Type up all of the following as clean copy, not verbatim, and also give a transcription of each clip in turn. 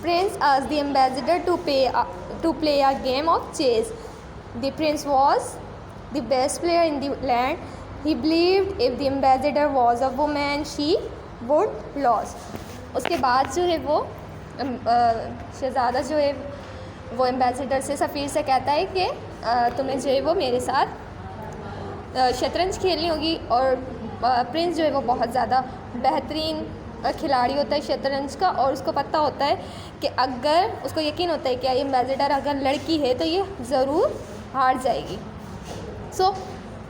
prince asked the ambassador to play a game of chess. The prince was the best player in the land. He believed if the ambassador was a woman, she would lose. उसके बाद जो है वो शहज़ादा जो है वो ambassador से सफ़ीर से कहता है कि तुम्हें जो है वो मेरे साथ शतरंज खेलनी होगी। और प्रिंस जो है वो बहुत ज़्यादा बेहतरीन खिलाड़ी होता है शतरंज का, और उसको पता होता है कि अगर उसको यकीन होता है कि एम्बेसडर अगर लड़की है तो ये ज़रूर हार जाएगी। सो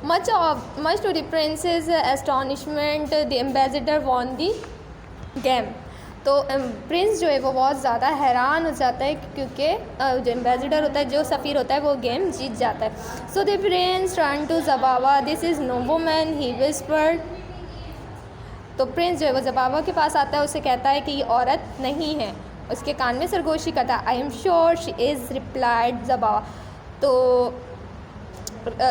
much to the prince's astonishment, the ambassador won the game. तो प्रिंस जो है वो बहुत ज़्यादा हैरान हो जाता है क्योंकि जो एम्बेसडर होता है, जो सफ़ीर होता है, वो गेम जीत जाता है। So the prince turn to Zabava, this is no woman, he whispered. तो प्रिंस जो है वो ज़बावा के पास आता है, उसे कहता है कि ये औरत नहीं है, उसके कान में सरगोशी करता है। I am sure she is, replied Zabava. तो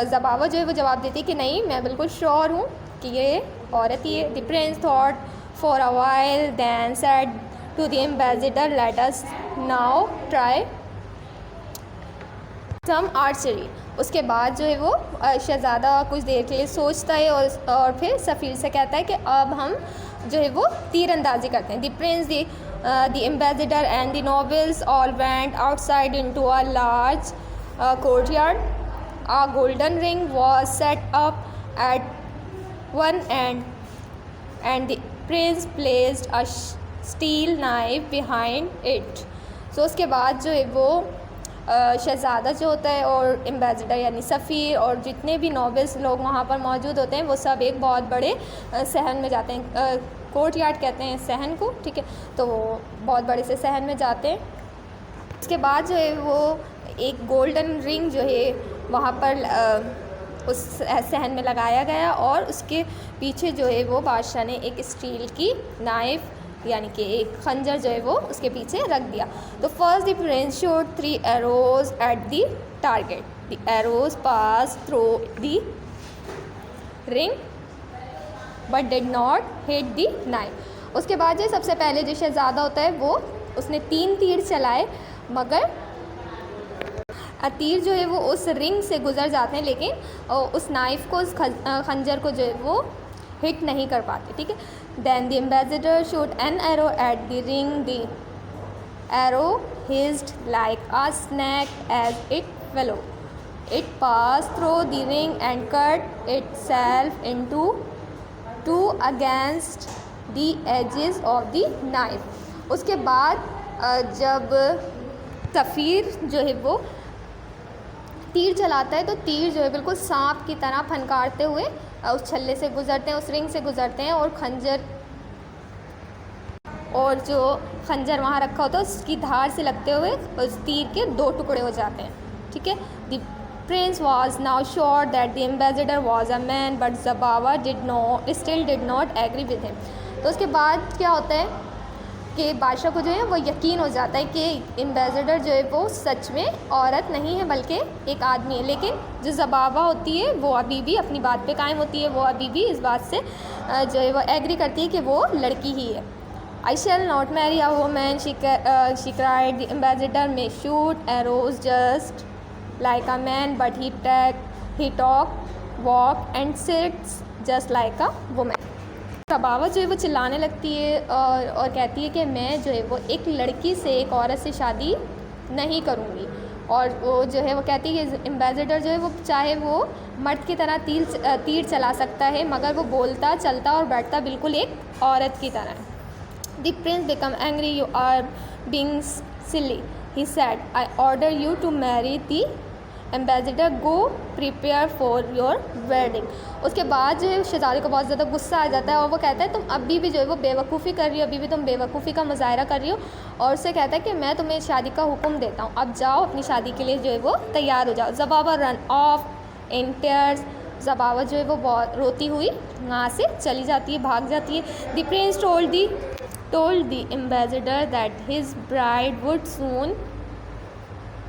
ज़बावा जो है वो जवाब देती है कि नहीं, मैं बिल्कुल श्योर हूँ कि ये औरत ही है। The Prince thought for a while, then said to the ambassador, let us now try some archery. उसके बाद जो है वो शहज़ादा कुछ देर के लिए सोचता है और फिर सफ़ीर से कहता है कि अब हम जो है वो तीरंदाजी करते हैं। The Prince, the ambassador and the nobles all went outside into a large courtyard. A golden ring was set up at one end, and the prince placed a steel knife behind it. So उसके बाद जो है वो शहज़ादा जो होता है और ambassador यानी सफ़ीर और जितने भी नोबल्स लोग वहाँ पर मौजूद होते हैं वो सब एक बहुत बड़े सहन में जाते हैं। कोर्ट यार्ड कहते हैं सहन को, ठीक है। तो वो बहुत बड़े से सहन में जाते हैं। उसके बाद जो है वो एक गोल्डन रिंग जो है वहाँ पर उस सहन में लगाया गया, और उसके पीछे जो है वो बादशाह ने एक स्टील की नाइफ़ यानी कि एक खंजर जो है वो उसके पीछे रख दिया। तो first the Prince shot 3 arrows at the target. The arrows pass through the ring but did not hit the knife. उसके बाद जो सबसे पहले जो शहज़ादा होता है वो उसने 3 तीर चलाए, मगर तीर जो है वो उस रिंग से गुज़र जाते हैं, लेकिन उस नाइफ़ को, उस खंजर को जो है वो हिट नहीं कर पाते, ठीक है। Then the ambassador shoot an arrow at the ring, the arrow hissed like a snake as it fell. It pass through the ring and cut itself into 2 against the edges of the knife. उसके बाद जब सफ़ीर जो है वो तीर चलाता है तो तीर जो है बिल्कुल सांप की तरह फनकारते हुए उस छल्ले से गुज़रते हैं, उस रिंग से गुज़रते हैं, और खंजर और जो खंजर वहाँ रखा होता है उसकी धार से लगते हुए उस तीर के 2 टुकड़े हो जाते हैं, ठीक है। The prince was now sure that the ambassador was a man, but Zabava still did not agree with him. तो उसके बाद क्या होता है कि बादशाह को जो है वो यकीन हो जाता है कि एम्बेसडर जो है वो सच में औरत नहीं है बल्कि एक आदमी है। लेकिन जो ज़बावा होती है वो अभी भी अपनी बात पे कायम होती है, वो अभी भी इस बात से जो है वो एग्री करती है कि वो लड़की ही है। I shall not marry a woman, she cried. The ambassador may shoot arrows just like a man, but he talk walk and sits just like a woman. Zabava जो है वो चिल्लाने लगती है और कहती है कि मैं जो है वो एक लड़की से, एक औरत से शादी नहीं करूँगी। और वो जो है वो कहती है कि एम्बेसडर जो है वो चाहे वो मर्द की तरह तीर चला सकता है, मगर वो बोलता, चलता और बैठता बिल्कुल एक औरत की तरह है। The prince become angry, you are being silly, he said, I order you to marry the ambassador, go prepare for your wedding. उसके बाद जो है शहज़ादे को बहुत ज़्यादा गुस्सा आ जाता है और वो कहता है तुम अभी भी जो है वो बेवकूफ़ी कर रही हो, अभी भी तुम बेवकूफ़ी का मुजाहरा कर रही हो, और उससे कहता है कि मैं तुम्हें शादी का हुक्म देता हूँ, अब जाओ अपनी शादी के लिए जो है वो तैयार हो जाओ। ज़बावा रन ऑफ इन टीयर्स। ज़बावा जो है वो बहुत रोती हुई वहाँ से चली जाती है, भाग जाती है। The Prince told the ambassador that his bride would soon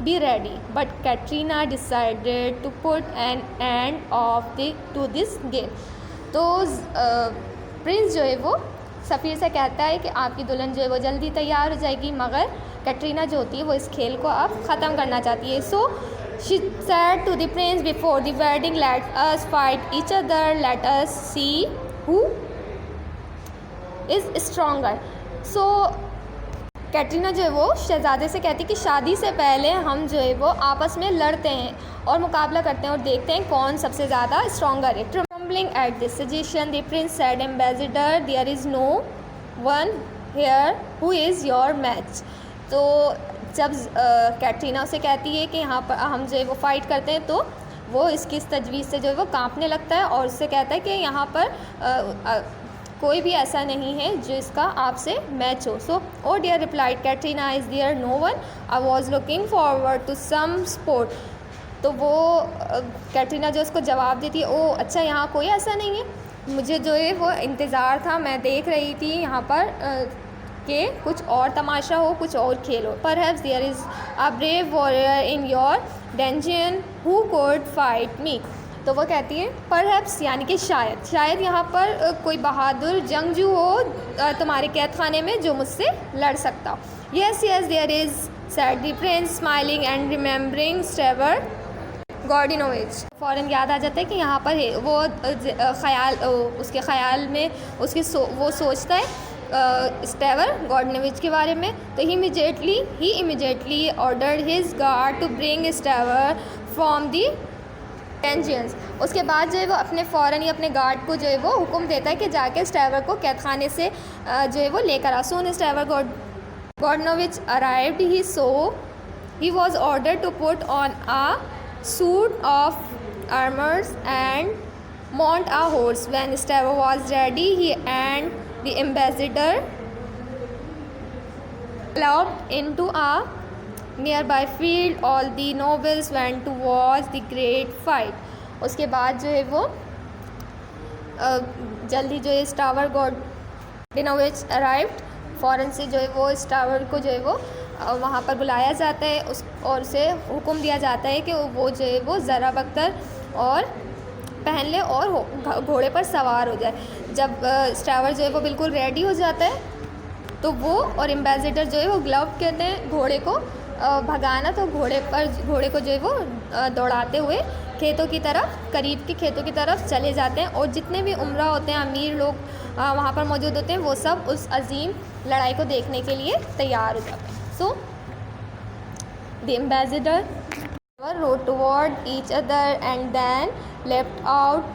be ready, but Katrina decided to put an end to this game. तो प्रिंस जो है वो सफ़ीर से कहता है कि आपकी दुल्हन जो है वो जल्दी तैयार हो जाएगी, मगर कैटरीना जो होती है वो इस खेल को अब ख़त्म करना चाहती है। So she said to the prince before the wedding, let us fight each other, let us see who is stronger. So Katrina जो है वो शहज़ादे से कहती है कि शादी से पहले हम जो है वो आपस में लड़ते हैं और मुकाबला करते हैं और देखते हैं कौन सबसे ज़्यादा स्ट्रॉन्गर है। Trembling at this suggestion, the prince said, "Ambassador, there is no one here who is your match." तो जब कैटरीना उसे कहती है कि यहाँ पर हम जो है वो फ़ाइट करते हैं, तो वो इसकी इस तजवीज़ से जो है वो कांपने लगता है और उससे कहता है कि यहाँ पर कोई भी ऐसा नहीं है जो इसका आपसे मैच हो। So oh dear replied Katrina, is there no one, I was looking forward to some sport. तो वो कैटरीना जो उसको जवाब देती है, ओ अच्छा यहाँ कोई ऐसा नहीं है, मुझे जो है वो इंतज़ार था, मैं देख रही थी यहाँ पर कि कुछ और तमाशा हो, कुछ और खेल हो। Perhaps there is a brave warrior in your dungeon who could fight me. तो वो कहती है परहैप्स यानी कि शायद यहाँ पर कोई बहादुर जंगजू हो तुम्हारे कैद खाने में जो मुझसे लड़ सकता हो। Yes there is, said the prince smiling and remembering Stavr Godinovich. फ़ौरन याद आ जाता है कि यहाँ पर है वो उसके ख़याल में वो सोचता है स्टेवर गॉर्डिनोविच के बारे में। तो he immediately ordered his guard to bring Stavr from the dungeons. उसके बाद जो है वो फ़ौरन ही अपने गार्ड को जो है वो हुक्म देता है कि जाके स्टेवर को कैद खाने से जो है वो लेकर आ। Soon Stavr Godinovich arrived, he was ordered to put on a suit of armors and mount a horse. When Stever was ready, he and the ambassador galloped into a nearby field. All the nobles went to watch the great fight. उसके बाद जो है वो जल्दी जो है स्टेवर Godinovich arrived, फ़ौरन से जो है वो स्टेवर को जो है वो वहाँ पर बुलाया जाता है और उसे हुक्म दिया जाता है कि वो जो है वो ज़रा बख्तर और पहन ले और घोड़े पर सवार हो जाए। जब स्टेवर जो है वो बिल्कुल रेडी हो जाता है तो वो और एम्बेसडर जो है वो ग्लव कहते हैं घोड़े को भगाना, तो घोड़े को जो है वो दौड़ाते हुए खेतों की तरफ, करीब के खेतों की तरफ चले जाते हैं और जितने भी उमरा होते हैं, अमीर लोग वहाँ पर मौजूद होते हैं, वो सब उस अजीम लड़ाई को देखने के लिए तैयार हो जाते हैं। So, the ambassador rode toward each other and then leapt out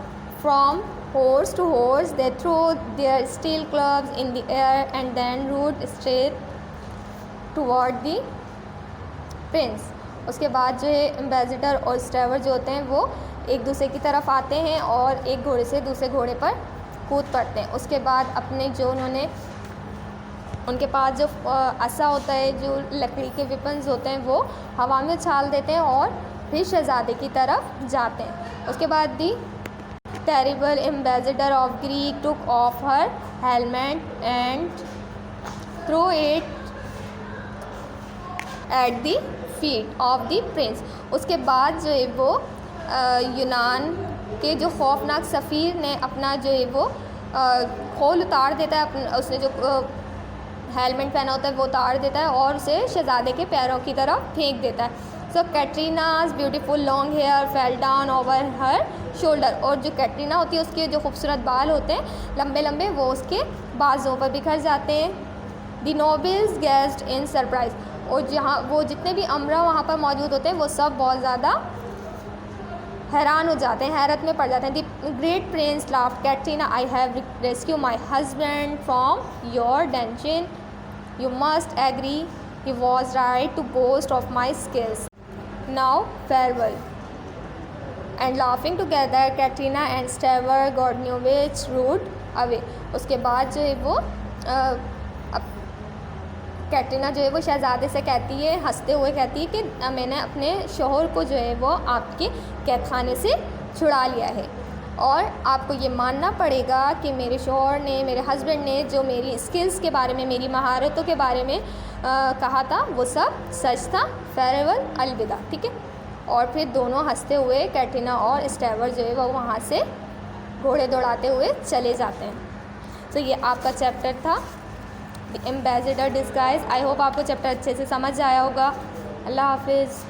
from horse to horse. They threw their steel clubs in the air and then rode straight toward the prince. उसके बाद जो है एम्बेसडर और स्टेवर जो होते हैं वो एक दूसरे की तरफ आते हैं और एक घोड़े से दूसरे घोड़े पर कूद पड़ते हैं। उसके बाद अपने जो उनके पास जो असा होता है, जो लकड़ी के वेपन्स होते हैं, वो हवा में उछाल देते हैं और फिर शहज़ादे की तरफ जाते हैं। उसके बाद the terrible ambassador of Greek took off her helmet and throw it at the feet of the prince. उसके बाद जो है वो यूनान के जो खौफनाक सफ़ीर ने अपना जो है वो खोल उतार देता है, उसने जो हेलमेट पहना होता है वो उतार देता है और उसे शहज़ादे के पैरों की तरफ फेंक देता है। So Katrina's beautiful long hair fell down over her shoulder. और जो कैटरीना होती है उसके जो खूबसूरत बाल होते हैं लंबे लंबे, वो उसके बाजों पर बिखर जाते हैं। The nobles guessed in surprise. और जहाँ वो जितने भी अमरा वहाँ पर मौजूद होते हैं वो सब बहुत ज़्यादा हैरान हो जाते हैं, हैरत में पड़ जाते हैं। The great Prince laughed, Katrina, I have rescue my husband from your dungeon, you must agree he was right to boast of my skills. Now farewell. And laughing together, Katrina and Stever Gordionovich rode away. उसके बाद जो है वो कैटरीना जो है वो शहज़ादे से कहती है, हंसते हुए कहती है कि मैंने अपने शोहर को जो है वो आपके कैद खाने से छुड़ा लिया है और आपको ये मानना पड़ेगा कि मेरे शोहर ने, मेरे हस्बैंड ने जो मेरी स्किल्स के बारे में, मेरी महारतों के बारे में कहा था वो सब सच था। फेयरवेल, अलविदा। ठीक है। और फिर दोनों हंसते हुए कैटरीना और स्टेवर जो है वो वहाँ से घोड़े दौड़ाते हुए चले जाते हैं। तो ये आपका चैप्टर था the ambassador disguise. I hope आपको चैप्टर अच्छे से समझ आया होगा। अल्लाह हाफिज़।